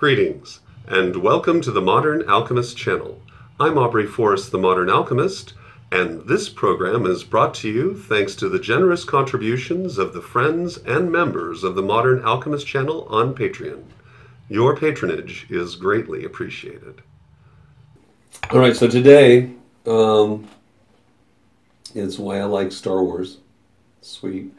Greetings, and welcome to the Modern Alchemist channel. I'm Aubrey Forrest, the Modern Alchemist, and this program is brought to you thanks to the generous contributions of the friends and members of the Modern Alchemist channel on Patreon. Your patronage is greatly appreciated. All right, so today is why I like Star Wars. Sweet.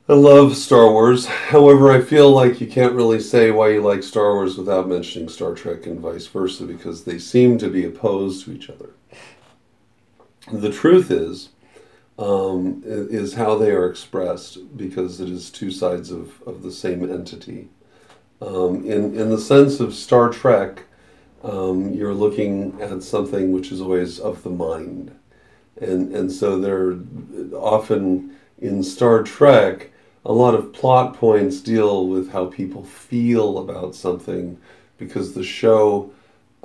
I love Star Wars. However, I feel like you can't really say why you like Star Wars without mentioning Star Trek and vice versa, because they seem to be opposed to each other. The truth is how they are expressed, because it is two sides of the same entity. In the sense of Star Trek, you're looking at something which is always of the mind. And so they're often, in Star Trek, a lot of plot points deal with how people feel about something, because the show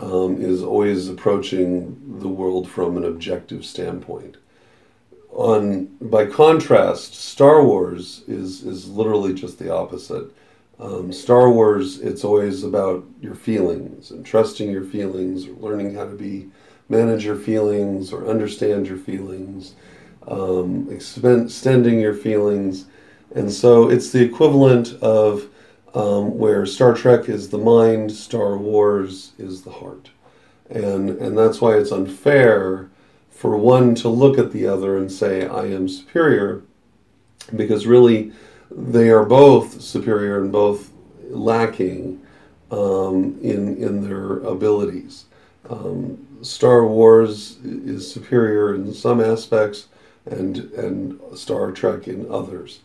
is always approaching the world from an objective standpoint. By contrast, Star Wars is literally just the opposite. Star Wars, it's always about your feelings and trusting your feelings, or learning how to manage your feelings or understand your feelings, extending your feelings. And so it's the equivalent of where Star Trek is the mind, Star Wars is the heart. And that's why it's unfair for one to look at the other and say, I am superior, because really they are both superior and both lacking in their abilities. Star Wars is superior in some aspects, and Star Trek in others.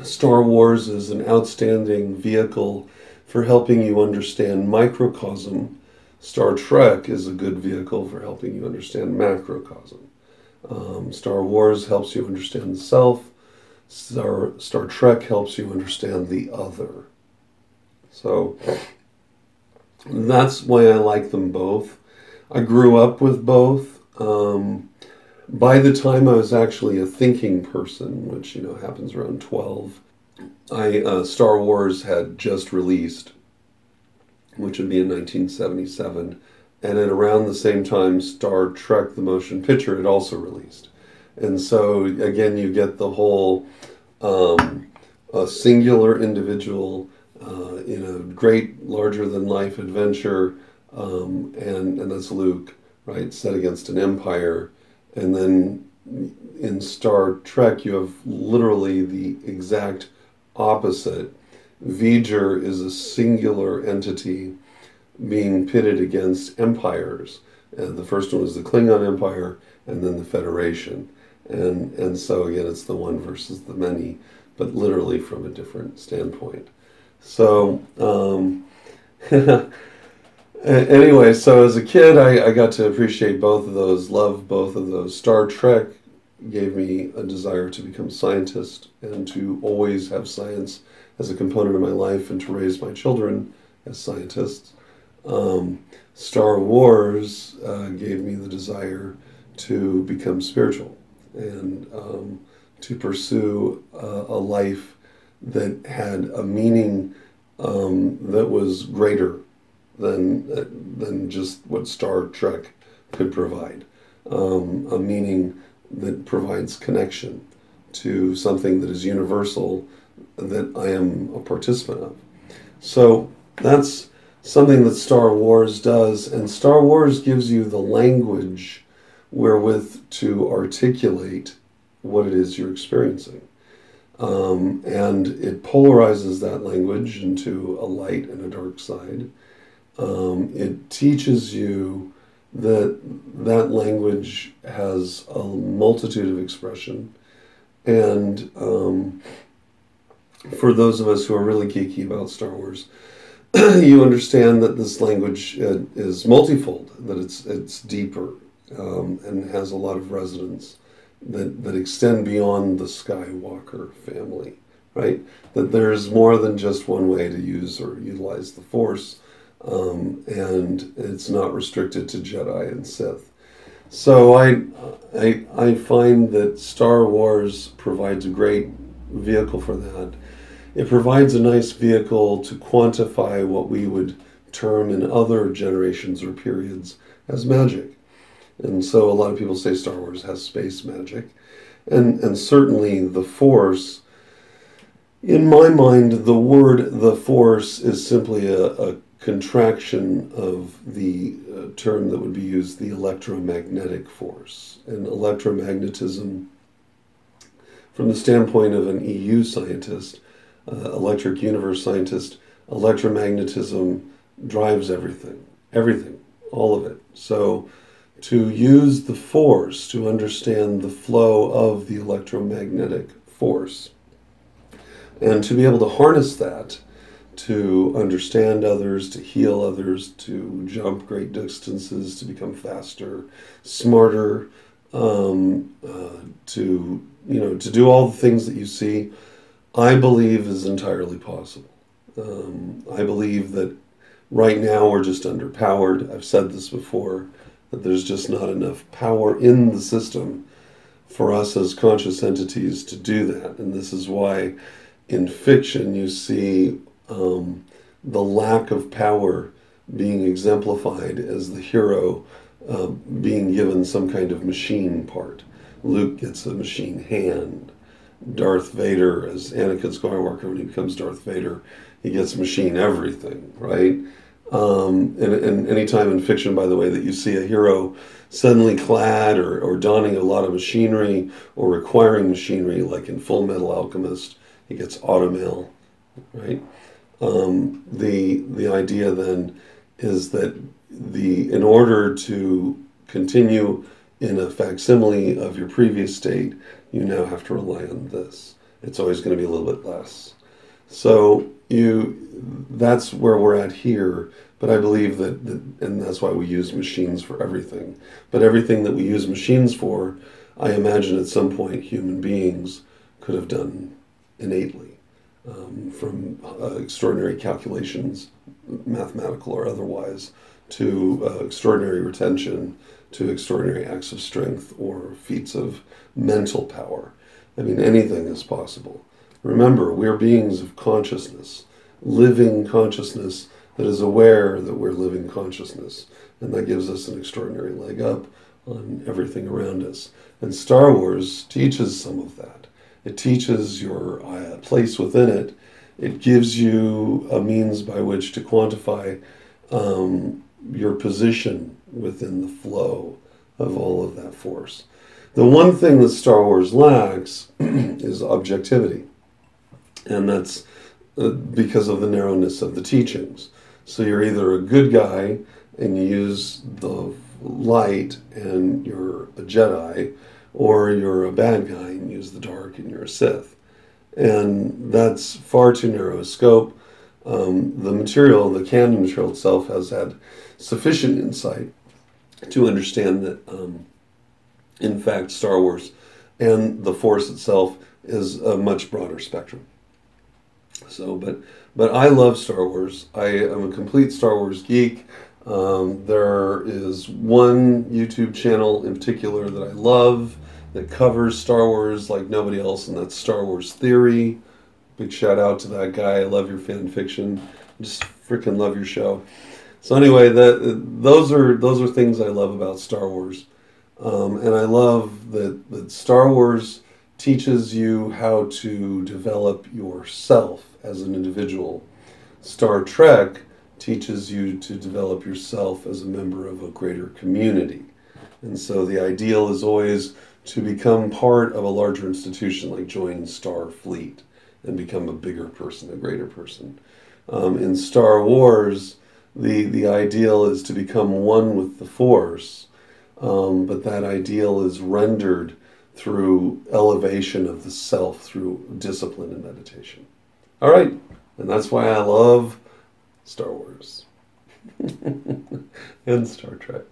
Star Wars is an outstanding vehicle for helping you understand microcosm. Star Trek is a good vehicle for helping you understand macrocosm. Star Wars helps you understand the self. Star Trek helps you understand the other. So that's why I like them both. I grew up with both. By the time I was actually a thinking person, which happens around 12, Star Wars had just released, which would be in 1977, and at around the same time Star Trek the motion picture had also released. And so again, you get the whole a singular individual in a great larger-than-life adventure, and that's Luke, right, set against an empire. And then in Star Trek, you have literally the exact opposite. V'ger is a singular entity being pitted against empires. And the first one was the Klingon Empire, and then the Federation. And so again, it's the one versus the many, but literally from a different standpoint. So anyway, so as a kid, I got to appreciate both of those, love both of those. Star Trek gave me a desire to become a scientist and to always have science as a component of my life and to raise my children as scientists. Star Wars gave me the desire to become spiritual and to pursue a life that had a meaning that was greater than just what Star Trek could provide. A meaning that provides connection to something that is universal, that I am a participant of. So that's something that Star Wars does, and Star Wars gives you the language wherewith to articulate what it is you're experiencing. And it polarizes that language into a light and a dark side. It teaches you that language has a multitude of expression. And for those of us who are really geeky about Star Wars, you understand that this language is multifold, that it's deeper, and has a lot of resonance that extend beyond the Skywalker family, right? That there's more than just one way to use or utilize the Force, and it's not restricted to Jedi and Sith. So I find that Star Wars provides a great vehicle for that. it provides a nice vehicle to quantify what we would term in other generations or periods as magic. And so a lot of people say Star Wars has space magic. And certainly the Force, in my mind, the word the Force is simply a contraction of the term that would be used, the electromagnetic force. And electromagnetism, from the standpoint of an EU scientist, electric universe scientist, electromagnetism drives everything, all of it. So to use the force to understand the flow of the electromagnetic force and to be able to harness that to understand others, to heal others, to jump great distances, to become faster, smarter, to do all the things that you see, I believe is entirely possible. I believe that right now we're just underpowered. I've said this before, that there's just not enough power in the system for us as conscious entities to do that. And this is why in fiction you see the lack of power being exemplified as the hero being given some kind of machine part. Luke gets a machine hand. Darth Vader, as Anakin Skywalker, when he becomes Darth Vader, he gets machine everything, right? And any time in fiction, by the way, that you see a hero suddenly clad or donning a lot of machinery or requiring machinery, like in Full Metal Alchemist, he gets automail, right? The idea then is that in order to continue in a facsimile of your previous state, you now have to rely on this. It's always going to be a little bit less. So that's where we're at here, but I believe that, and that's why we use machines for everything. But everything that we use machines for, I imagine at some point human beings could have done innately, from extraordinary calculations, mathematical or otherwise, to extraordinary retention, to extraordinary acts of strength or feats of mental power. I mean, anything is possible. Remember, we're beings of consciousness, living consciousness that is aware that we're living consciousness. And that gives us an extraordinary leg up on everything around us. And Star Wars teaches some of that. It teaches your place within it. It gives you a means by which to quantify your position within the flow of all of that force. The one thing that Star Wars lacks is objectivity. And that's because of the narrowness of the teachings. So you're either a good guy and you use the light and you're a Jedi, or you're a bad guy and use the dark and you're a Sith. And that's far too narrow a scope. The material, the canon material itself, has had sufficient insight to understand that, in fact, Star Wars and the Force itself is a much broader spectrum. So, but I love Star Wars. I am a complete Star Wars geek. There is one YouTube channel in particular that I love that covers Star Wars like nobody else, and that's Star Wars Theory. Big shout out to that guy. I love your fan fiction. Just freaking love your show. So anyway, those are things I love about Star Wars, and I love that Star Wars teaches you how to develop yourself as an individual. Star Trek teaches you to develop yourself as a member of a greater community. And so the ideal is always to become part of a larger institution, like join Starfleet and become a bigger person, a greater person. In Star Wars, the ideal is to become one with the Force, but that ideal is rendered through elevation of the self, through discipline and meditation. All right, and that's why I love Star Wars and Star Trek.